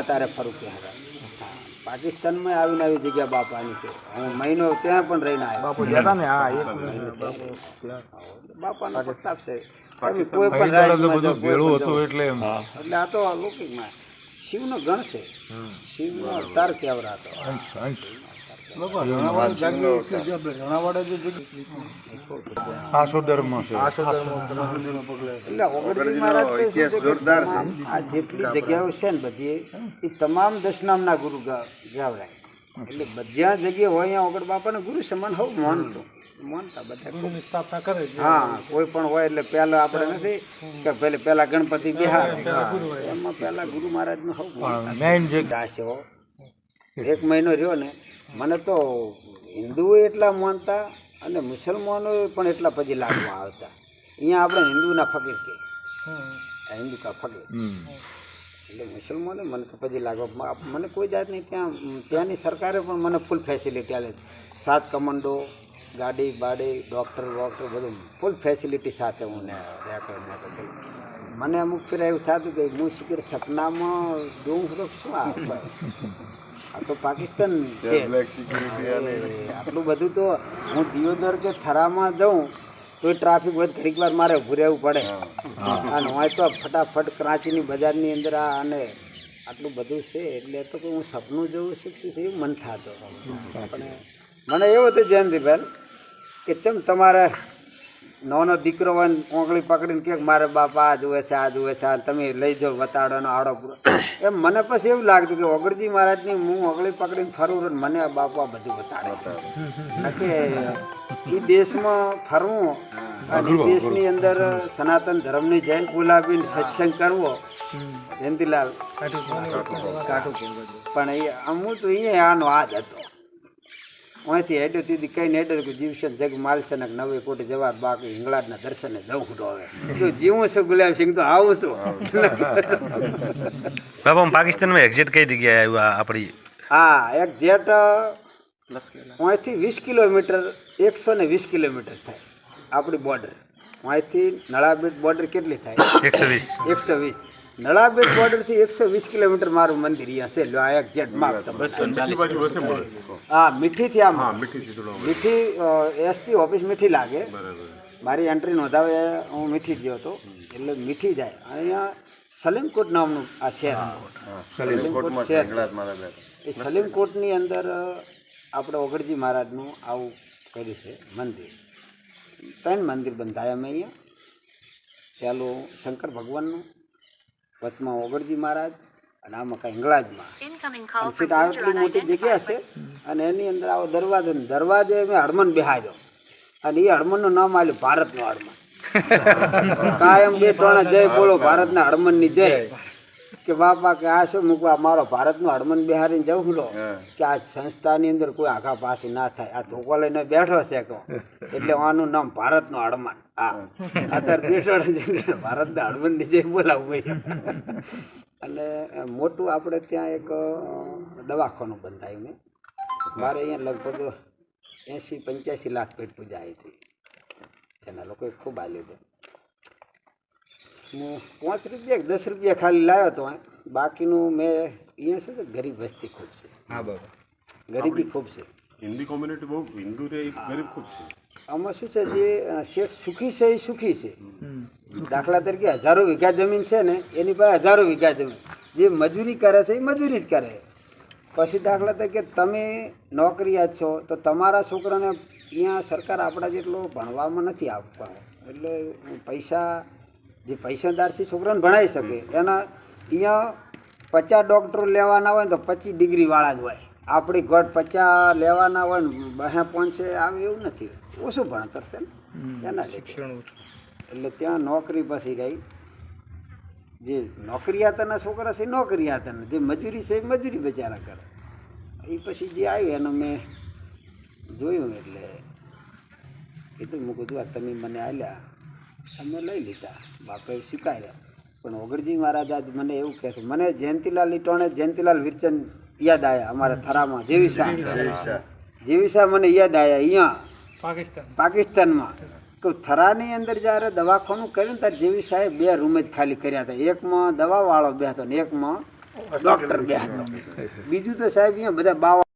તારે ફરું ત્યાં પાકિસ્તાનમાં આવીને આવી જગ્યા બાપાની છે. હું મહિનો ત્યાં પણ રહીને આવ્યો. બાપાનો પ્રતાપ છે. કોઈ પણ એટલે આ તો લૌકિકમાં શિવનો ગણ છે. શિવનો અવતાર કેવરાતો. આ જેટલી જગ્યાઓ છે ને બધી એ તમામ દશનામના ગુરુ ગાવરાય. એટલે બધા જગ્યાએ હોય અહીંયા ઓગળ બાપાને ગુરુ સમાન હોવું માનતા બધા સ્થાપના કરે. હા, કોઈ પણ હોય એટલે પેલા આપણે નથી કે પેલા ગણપતિ બિહાર એમાં પેલા ગુરુ મહારાજ નું હોવું. એક મહિનો રહ્યો ને મને તો હિન્દુઓ એટલા માનતા અને મુસલમાનો પણ એટલા પછી લાગવા આવતા. અહીંયા આપણે હિન્દુના ફકીર કે હિન્દુ કા ફકીર એટલે મુસલમાનો મને તો પછી લાગવા. મને કોઈ જાતની ત્યાંની સરકારે પણ મને ફૂલ ફેસિલિટી આપે. 7 કમાન્ડો, ગાડી બાડી, ડૉક્ટર બધું ફૂલ ફેસિલિટી સાથે હું મને અમુક ફેર એવું થતું કે હું શીખર સપનામાં જોઉં તો શું આ તો પાકિસ્તાન છે. આટલું બધું તો હું દિયોદર કે થરામાં જાઉં તો ટ્રાફિક વધ ઘડીક વાર મારે ઊભું રહેવું પડે. અને હોય તો ફટાફટ કરાચીની બજારની અંદર અને આટલું બધું છે એટલે તો હું સપનું જોવું શીખશું છે એવું મન થતો. પણ મને એવું હતું જયંતિભાઈ કે ચમ તમારે નાનો દીકરો હોય ને ઓંગળી પકડીને કે મારે બાપા આ જુએ છે તમે લઈ જાઓ વતાડોનો આડો પૂરો એમ. મને પછી એવું લાગતું કે ઓગળજી મહારાજની હું ઓંગળી પકડીને ફરું મને બાપા બધું બતાડે કે એ દેશમાં ફરવું અને એ દેશની અંદર સનાતન ધર્મની જૈન બોલાવીને સત્સંગ કરવો. જયંતિલાલ પણ એ હું તો અહીંયા આનો આ જ હતો. અહીંથી હેડ્યો દીદી કઈ હેડ્યો કે જીવશન જગ માલશે ને 90 કોટી જવા બાકી હિંગળાજના દર્શને જવું ખોટો હવે જીવું છું. ગુલાબસિંહ તો આવું છું. બાબા પાકિસ્તાનમાં એક્ઝેક્ટ કઈ જગ્યાએ આવ્યું આપણી? હા, એક્ઝેક્ટ અહીંથી 20 કિલોમીટર 120 કિલોમીટર થાય આપણી બોર્ડર. અહીંથી નળાબેટ બોર્ડર કેટલી થાય? 120. નળાબેટ બોર્ડર થી 120 કિલોમીટર મારું મંદિર અહીંયા છે. આ એક્ઝેક્ટ માપ. હા, મીઠીથી આમ મીઠી એસપી ઓફિસ મીઠી લાગે. મારી એન્ટ્રી નોંધાવે હું મીઠી ગયો હતો એટલે મીઠી જાય. અહીંયા સલીમકોટ નામનું આ શહેર છે. સલીમકોટ શહેર એ સલીમકોટની અંદર આપણે ઓગળજી મહારાજનું આવું કર્યું છે મંદિર. 3 મંદિર બંધાયા અમે અહીંયા. પહેલું શંકર ભગવાનનું, વચમાં ઓગળજી મહારાજ અને આમાં કાંઈ હિંગળાજમાં સીટ આટલી મોટી જગ્યા છે. અને એની અંદર આવો દરવાજે મેં હડમન બેહાર્યો અને એ હડમનનું નામ આવ્યું ભારતનું હડમન. કાયમ બેઠોણા જય બોલો ભારતના હડમનની જય. કે બાપા કે આ શું મૂકવા મારો ભારતનું હડમન બિહારીને જવું લો કે આ સંસ્થાની અંદર કોઈ આઘા પાછું ના થાય. આ ધોકો લઈને બેઠો છે કહો એટલે આનું નામ ભારતનું હડમન. હા, અત્યારે બેઠો ભારતના હડમનની જય બોલાવું. અને મોટું આપણે ત્યાં એક દવાખાનું બંધાયું મેં. મારે અહીંયા લગભગ 80-85 લાખ પેટ પૂજા આવી હતી. એના લોકોએ ખૂબ આલ્યું હતું. હું 5 રૂપિયા 10 રૂપિયા ખાલી લાવ્યો હતો. બાકીનું મેં અહીંયા શું છે ગરીબ વસ્તી ખૂબ છે. હા બાબા, ગરીબી ખૂબ છે. હિન્દી કોમ્યુનિટી બહુ હિન્દુ રે ગરીબ ખૂબ છે. આમાં શું છે જે શેઠ સુખી છે એ સુખી છે. દાખલા તરીકે 1000 વીઘા જમીન છે ને એની પાસે 1000 વીઘા જમીન. જે મજૂરી કરે છે એ મજૂરી જ કરે. પછી દાખલા તરીકે તમે નોકરીયાત છો તો તમારા છોકરાને અહીંયા સરકાર આપણા જેટલો ભણવામાં નથી આપવા. એટલે પૈસા જે પૈસાદાર છે છોકરાને ભણાવી શકે એના અહીંયા 50 ડૉક્ટરો લેવાના હોય ને તો 25 ડિગ્રીવાળા જ હોય. આપણી ઘટ 50 લેવાના હોય ને 2-5 આવે એવું નથી. ઓછું ભણતર છે ને એના શિક્ષણ. એટલે ત્યાં નોકરી પછી રહી. જે નોકરીયાતના છોકરા છે નોકરીયાતના, જે મજૂરી છે એ મજૂરી બચારા કરે. એ પછી જે આવ્યું એનું મેં જોયું એટલે કીધું મૂકું કીધું તમે મને આલ્યા અમે લઈ લીધા. બાપાએ સ્વીકાર્યા. પણ ઓગળજી મહારાજ આજ મને એવું કહે છે. મને જયંતિલાલ ઇટોણે જયંતિલાલ વિરચંદ યાદ આવ્યા. અમારા થરામાં જેવીસા મને યાદ આવ્યા. અહીંયા પાકિસ્તાનમાં થરાની અંદર જ્યારે દવાખાનું કર્યું ત્યારે જેવી સાહેબ 2 રૂમ જ ખાલી કર્યા હતા. એકમાં દવાવાળો બેસતો ને એકમાં ડૉક્ટર બે હતો. બીજું તો સાહેબ અહીંયા બધા બાવા